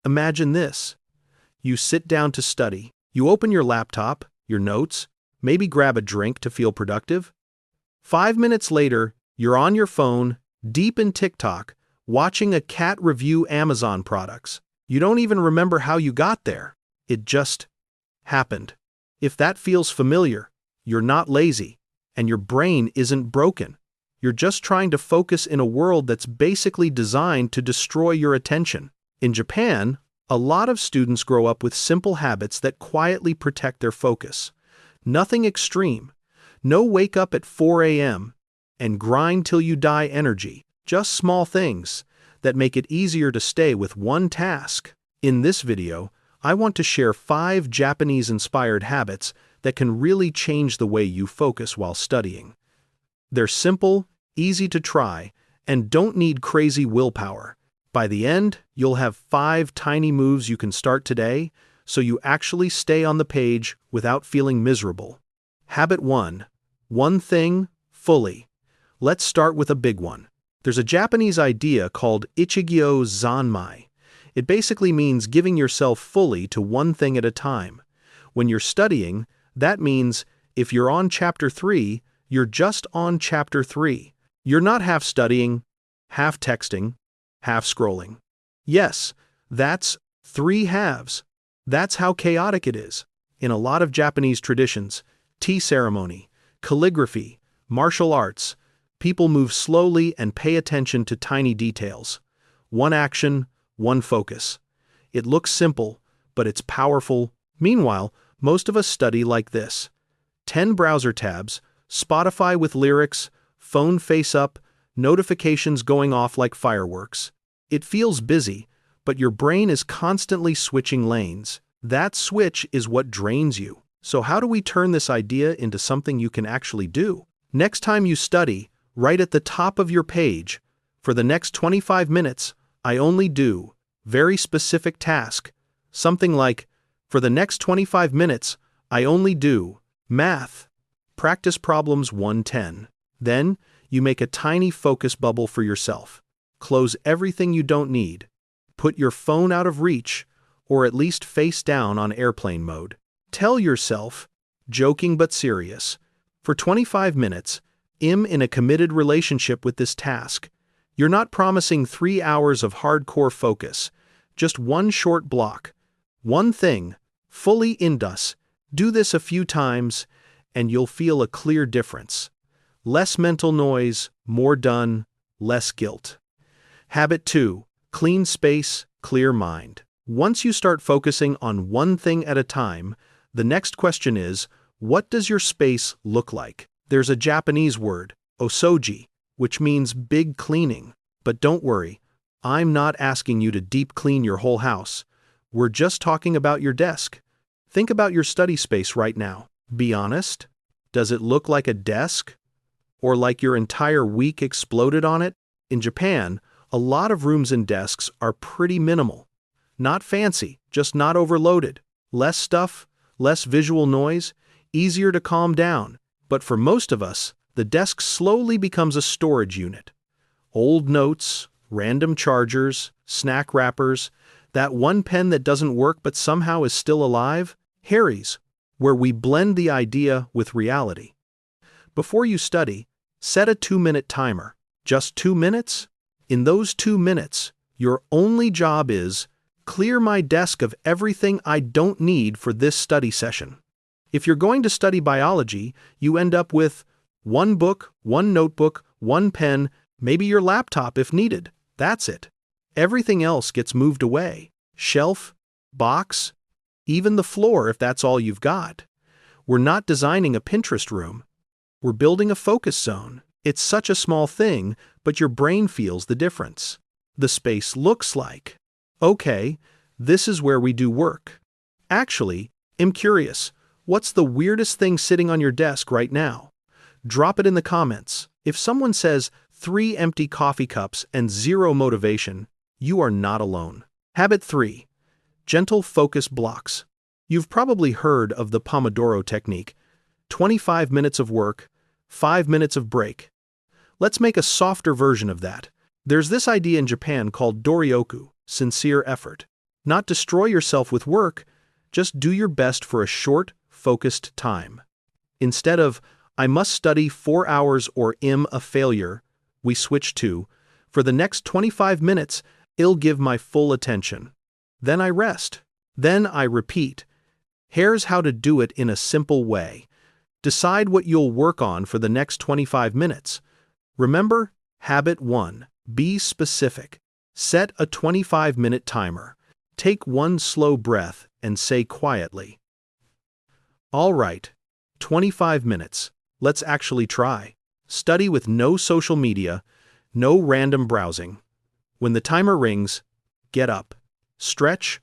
Imagine this. You sit down to study. You open your laptop, your notes, maybe grab a drink to feel productive. 5 minutes later, you're on your phone, deep in TikTok, watching a cat review Amazon products. You don't even remember how you got there. It just happened. If that feels familiar, you're not lazy, and your brain isn't broken. You're just trying to focus in a world that's basically designed to destroy your attention. In Japan, a lot of students grow up with simple habits that quietly protect their focus. Nothing extreme. No wake up at 4 a.m. and grind till you die energy. Just small things that make it easier to stay with one task. In this video, I want to share 5 Japanese-inspired habits that can really change the way you focus while studying. They're simple, easy to try, and don't need crazy willpower. By the end, you'll have 5 tiny moves you can start today, so you actually stay on the page without feeling miserable. Habit 1. One thing, fully. Let's start with a big one. There's a Japanese idea called ichigyo zanmai. It basically means giving yourself fully to one thing at a time. When you're studying, that means if you're on chapter 3, you're just on chapter 3. You're not half studying, half texting, half scrolling. Yes, that's 3 halves. That's how chaotic it is. In a lot of Japanese traditions, tea ceremony, calligraphy, martial arts, people move slowly and pay attention to tiny details. One action, one focus. It looks simple, but it's powerful. Meanwhile, most of us study like this. 10 browser tabs, Spotify with lyrics, phone face up, notifications going off like fireworks. It feels busy, but your brain is constantly switching lanes. That switch is what drains you. So how do we turn this idea into something you can actually do? Next time you study, write at the top of your page, for the next 25 minutes, I only do very specific task. Something like, for the next 25 minutes, I only do math. Practice problems 110. Then, you make a tiny focus bubble for yourself. Close everything you don't need. Put your phone out of reach, or at least face down on airplane mode. Tell yourself, joking but serious, for 25 minutes, I'm in a committed relationship with this task. You're not promising 3 hours of hardcore focus, just one short block. One thing, fully indus. Do this a few times, and you'll feel a clear difference. Less mental noise, more done, less guilt. Habit 2. Clean space, clear mind. Once you start focusing on one thing at a time, the next question is, what does your space look like? There's a Japanese word, osoji, which means big cleaning. But don't worry, I'm not asking you to deep clean your whole house. We're just talking about your desk. Think about your study space right now. Be honest. Does it look like a desk? Or like your entire week exploded on it? In Japan, a lot of rooms and desks are pretty minimal. Not fancy, just not overloaded. Less stuff, less visual noise, easier to calm down. But for most of us, the desk slowly becomes a storage unit. Old notes, random chargers, snack wrappers, that one pen that doesn't work but somehow is still alive, Harry's, where we blend the idea with reality. Before you study, set a 2-minute timer. Just 2 minutes? In those 2 minutes, your only job is clear my desk of everything I don't need for this study session. If you're going to study biology, you end up with 1 book, 1 notebook, 1 pen, maybe your laptop if needed. That's it. Everything else gets moved away. Shelf, box, even the floor if that's all you've got. We're not designing a Pinterest room. We're building a focus zone. It's such a small thing, but your brain feels the difference. The space looks like, okay, this is where we do work. Actually, I'm curious, what's the weirdest thing sitting on your desk right now? Drop it in the comments. If someone says 3 empty coffee cups and 0 motivation, you are not alone. Habit 3. Gentle focus blocks. You've probably heard of the Pomodoro technique. 25 minutes of work, 5 minutes of break. Let's make a softer version of that. There's this idea in Japan called doryoku, sincere effort. Not destroy yourself with work, just do your best for a short, focused time. Instead of, I must study 4 hours or I'm a failure, we switch to, for the next 25 minutes, I'll give my full attention. Then I rest. Then I repeat. Here's how to do it in a simple way. Decide what you'll work on for the next 25 minutes. Remember, habit 1, be specific. Set a 25-minute timer. Take one slow breath and say quietly, all right, 25 minutes. Let's actually try. Study with no social media, no random browsing. When the timer rings, get up. Stretch,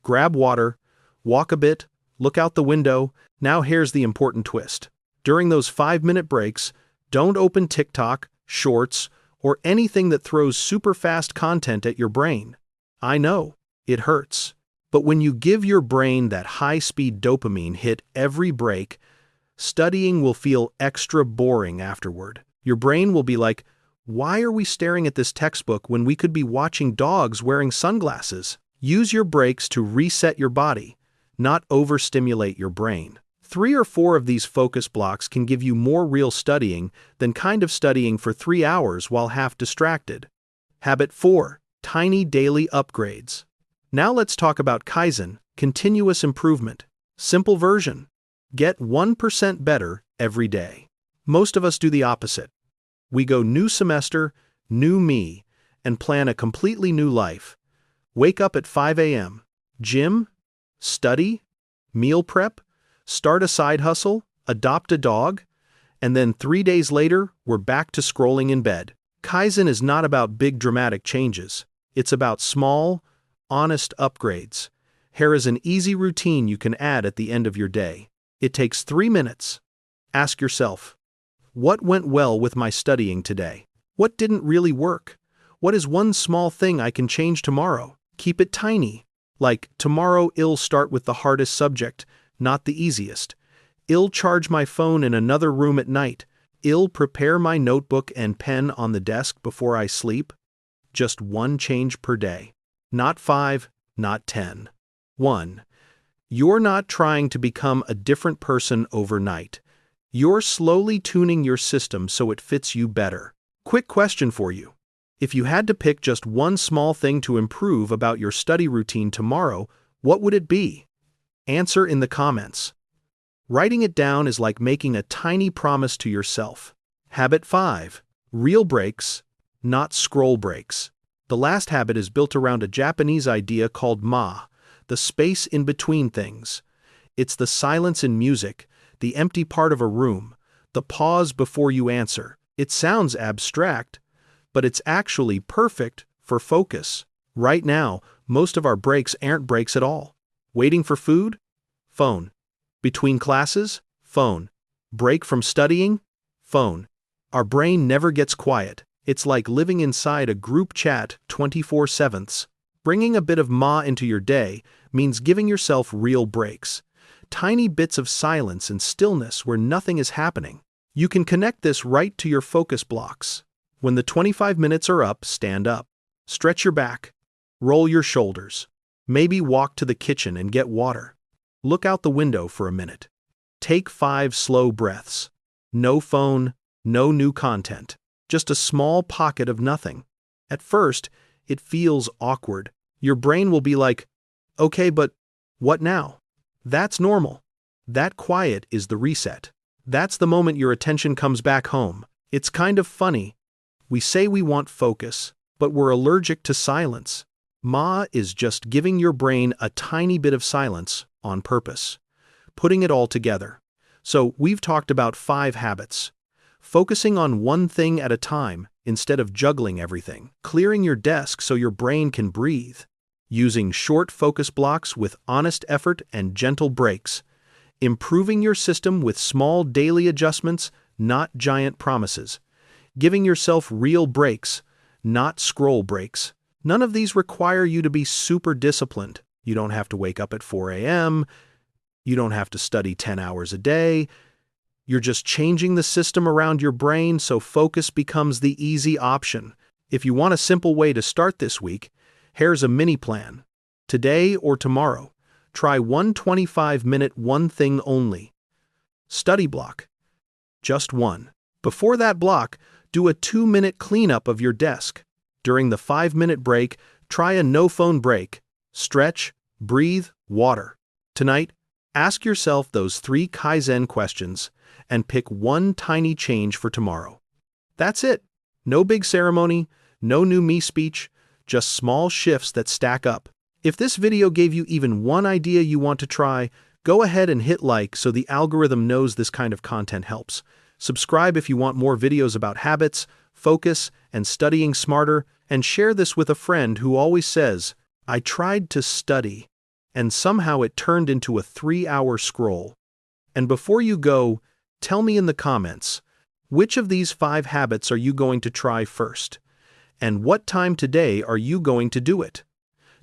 grab water, walk a bit, look out the window. Now here's the important twist. During those 5-minute breaks, don't open TikTok, Shorts, or anything that throws super fast content at your brain. I know, it hurts. But when you give your brain that high-speed dopamine hit every break, studying will feel extra boring afterward. Your brain will be like, why are we staring at this textbook when we could be watching dogs wearing sunglasses? Use your breaks to reset your body, not overstimulate your brain. 3 or 4 of these focus blocks can give you more real studying than kind of studying for 3 hours while half distracted. Habit 4. Tiny daily upgrades. Now let's talk about Kaizen, continuous improvement. Simple version. Get 1% better every day. Most of us do the opposite. We go new semester, new me, and plan a completely new life. Wake up at 5 a.m. Gym? Study? Meal prep? Start a side hustle? Adopt a dog? And then 3 days later, we're back to scrolling in bed. Kaizen is not about big dramatic changes. It's about small, honest upgrades. Here is an easy routine you can add at the end of your day. It takes 3 minutes. Ask yourself, what went well with my studying today? What didn't really work? What is one small thing I can change tomorrow? Keep it tiny. Like, tomorrow I'll start with the hardest subject, not the easiest. I'll charge my phone in another room at night. I'll prepare my notebook and pen on the desk before I sleep. Just one change per day. Not 5, not 10. 1. You're not trying to become a different person overnight. You're slowly tuning your system so it fits you better. Quick question for you. If you had to pick just one small thing to improve about your study routine tomorrow, what would it be? Answer in the comments. Writing it down is like making a tiny promise to yourself. Habit 5. Real breaks, not scroll breaks. The last habit is built around a Japanese idea called the space in between things. It's the silence in music, the empty part of a room, the pause before you answer. It sounds abstract, but it's actually perfect for focus. Right now, most of our breaks aren't breaks at all. Waiting for food? Phone. Between classes? Phone. Break from studying? Phone. Our brain never gets quiet. It's like living inside a group chat 24/7. Bringing a bit of into your day means giving yourself real breaks. Tiny bits of silence and stillness where nothing is happening. You can connect this right to your focus blocks. When the 25 minutes are up, stand up. Stretch your back. Roll your shoulders. Maybe walk to the kitchen and get water. Look out the window for a minute. Take 5 slow breaths. No phone, no new content. Just a small pocket of nothing. At first, it feels awkward. Your brain will be like, okay, but what now? That's normal. That quiet is the reset. That's the moment your attention comes back home. It's kind of funny. We say we want focus, but we're allergic to silence. Is just giving your brain a tiny bit of silence on purpose, putting it all together. So we've talked about 5 habits. Focusing on one thing at a time instead of juggling everything. Clearing your desk so your brain can breathe. Using short focus blocks with honest effort and gentle breaks. Improving your system with small daily adjustments, not giant promises. Giving yourself real breaks, not scroll breaks. None of these require you to be super disciplined. You don't have to wake up at 4 a.m. You don't have to study 10 hours a day. You're just changing the system around your brain so focus becomes the easy option. If you want a simple way to start this week, here's a mini plan. Today or tomorrow, try one 25-minute one thing only. Study block. Just one. Before that block, do a 2-minute cleanup of your desk. During the 5-minute break, try a no-phone break. Stretch, breathe, water. Tonight, ask yourself those 3 Kaizen questions and pick one tiny change for tomorrow. That's it. No big ceremony, no new me speech, just small shifts that stack up. If this video gave you even one idea you want to try, go ahead and hit like so the algorithm knows this kind of content helps. Subscribe if you want more videos about habits, focus, and studying smarter, and share this with a friend who always says, "I tried to study, and somehow it turned into a 3-hour scroll." And before you go, tell me in the comments, which of these 5 habits are you going to try first? And what time today are you going to do it?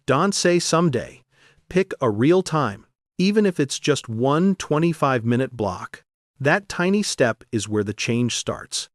Don't say someday. Pick a real time, even if it's just one 25-minute block. That tiny step is where the change starts.